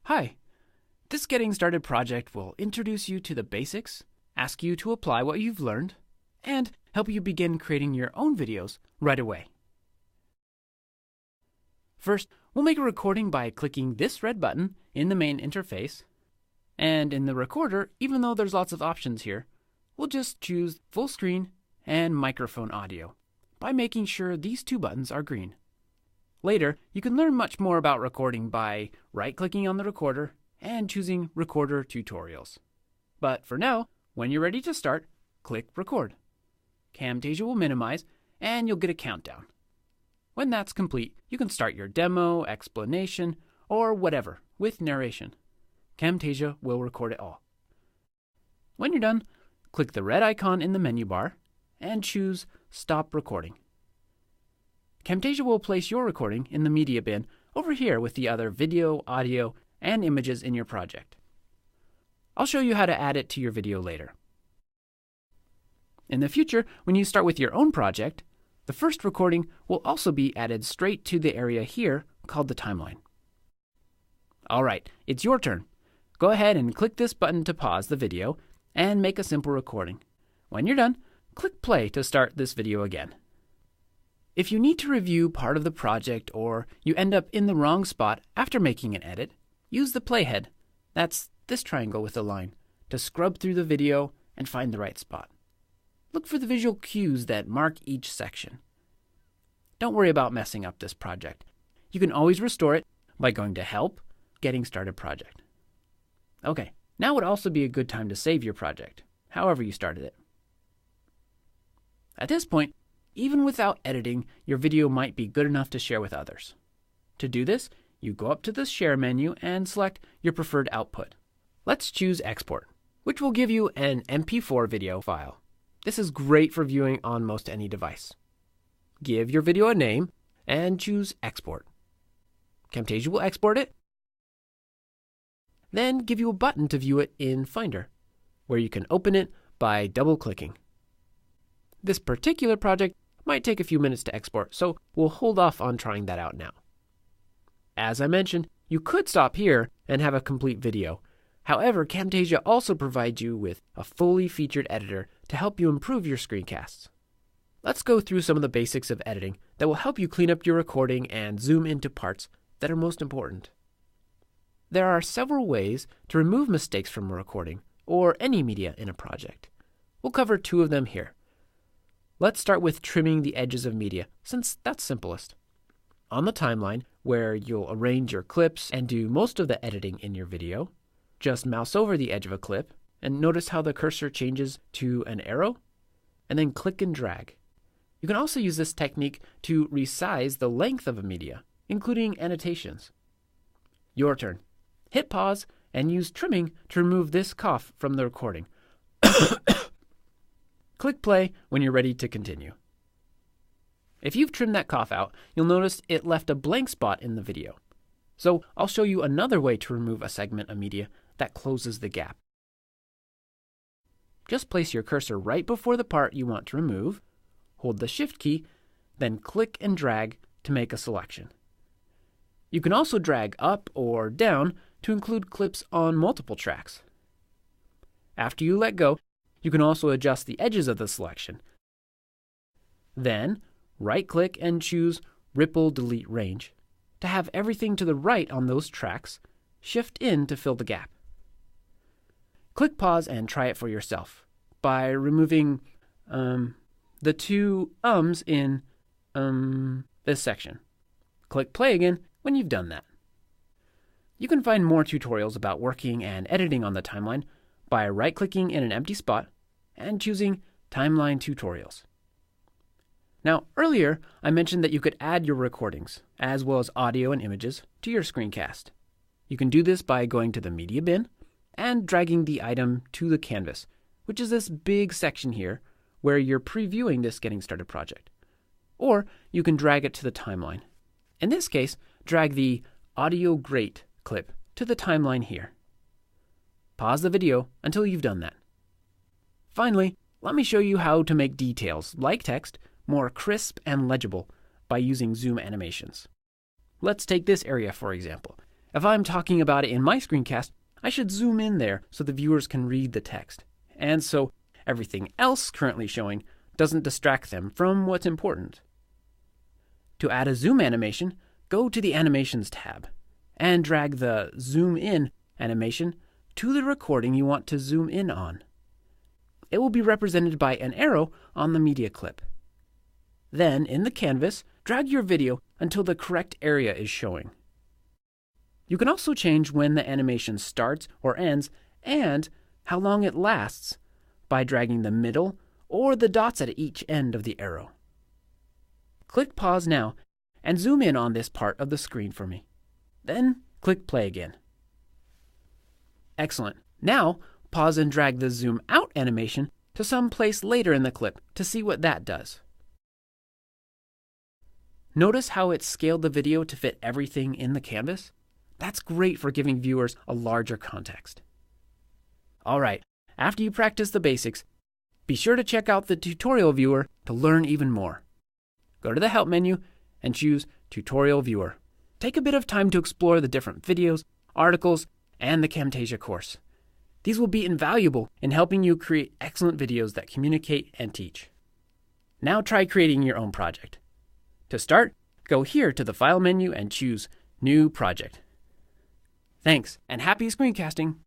Hi, this Getting Started project will introduce you to the basics, ask you to apply what you've learned, and help you begin creating your own videos right away. First, we'll make a recording by clicking this red button in the main interface, and in the recorder, even though there's lots of options here, we'll just choose full screen and microphone audio by making sure these two buttons are green. Later, you can learn much more about recording by right-clicking on the recorder and choosing Recorder Tutorials. But for now, when you're ready to start, click Record. Camtasia will minimize, and you'll get a countdown. When that's complete, you can start your demo, explanation, or whatever with narration. Camtasia will record it all. When you're done, click the red icon in the menu bar and choose Stop Recording. Camtasia will place your recording in the media bin over here with the other video, audio, and images in your project. I'll show you how to add it to your video later. In the future, when you start with your own project, the first recording will also be added straight to the area here called the timeline. All right, it's your turn. Go ahead and click this button to pause the video and make a simple recording. When you're done, click play to start this video again. If you need to review part of the project or you end up in the wrong spot after making an edit, use the playhead, that's this triangle with a line, to scrub through the video and find the right spot. Look for the visual cues that mark each section. Don't worry about messing up this project. You can always restore it by going to Help, Getting Started Project. Okay, now would also be a good time to save your project, however you started it. At this point, even without editing, your video might be good enough to share with others. To do this, you go up to the Share menu and select your preferred output. Let's choose Export, which will give you an MP4 video file. This is great for viewing on most any device. Give your video a name and choose Export. Camtasia will export it, then give you a button to view it in Finder, where you can open it by double-clicking. This particular project might take a few minutes to export, so we'll hold off on trying that out now. As I mentioned, you could stop here and have a complete video. However, Camtasia also provides you with a fully featured editor to help you improve your screencasts. Let's go through some of the basics of editing that will help you clean up your recording and zoom into parts that are most important. There are several ways to remove mistakes from a recording or any media in a project. We'll cover two of them here. Let's start with trimming the edges of media, since that's simplest. On the timeline, where you'll arrange your clips and do most of the editing in your video, just mouse over the edge of a clip and notice how the cursor changes to an arrow, and then click and drag. You can also use this technique to resize the length of a media, including annotations. Your turn. Hit pause and use trimming to remove this cough from the recording. Click play when you're ready to continue. If you've trimmed that cough out, you'll notice it left a blank spot in the video. So I'll show you another way to remove a segment of media that closes the gap. Just place your cursor right before the part you want to remove, hold the Shift key, then click and drag to make a selection. You can also drag up or down to include clips on multiple tracks. After you let go, you can also adjust the edges of the selection. Then, right-click and choose Ripple Delete Range. To have everything to the right on those tracks, shift in to fill the gap. Click pause and try it for yourself by removing the two ums in this section. Click play again when you've done that. You can find more tutorials about working and editing on the timeline by right-clicking in an empty spot and choosing Timeline Tutorials. Now, earlier, I mentioned that you could add your recordings, as well as audio and images, to your screencast. You can do this by going to the media bin and dragging the item to the canvas, which is this big section here where you're previewing this Getting Started project. Or you can drag it to the timeline. In this case, drag the Audio Great clip to the timeline here. Pause the video until you've done that. Finally, let me show you how to make details, like text, more crisp and legible by using zoom animations. Let's take this area for example, If I'm talking about it in my screencast, I should zoom in there so the viewers can read the text, and so everything else currently showing doesn't distract them from what's important. To add a zoom animation, go to the Animations tab and drag the Zoom In animation to the recording you want to zoom in on. It will be represented by an arrow on the media clip. Then, in the canvas, drag your video until the correct area is showing. You can also change when the animation starts or ends and how long it lasts by dragging the middle or the dots at each end of the arrow. Click pause now and zoom in on this part of the screen for me. Then click play again. Excellent. Now pause and drag the zoom out animation to some place later in the clip to see what that does. Notice how it scaled the video to fit everything in the canvas? That's great for giving viewers a larger context. Alright, after you practice the basics, be sure to check out the tutorial viewer to learn even more. Go to the Help menu and choose Tutorial Viewer. Take a bit of time to explore the different videos, articles, and the Camtasia course. These will be invaluable in helping you create excellent videos that communicate and teach. Now try creating your own project. To start, go here to the File menu and choose New Project. Thanks, and happy screencasting!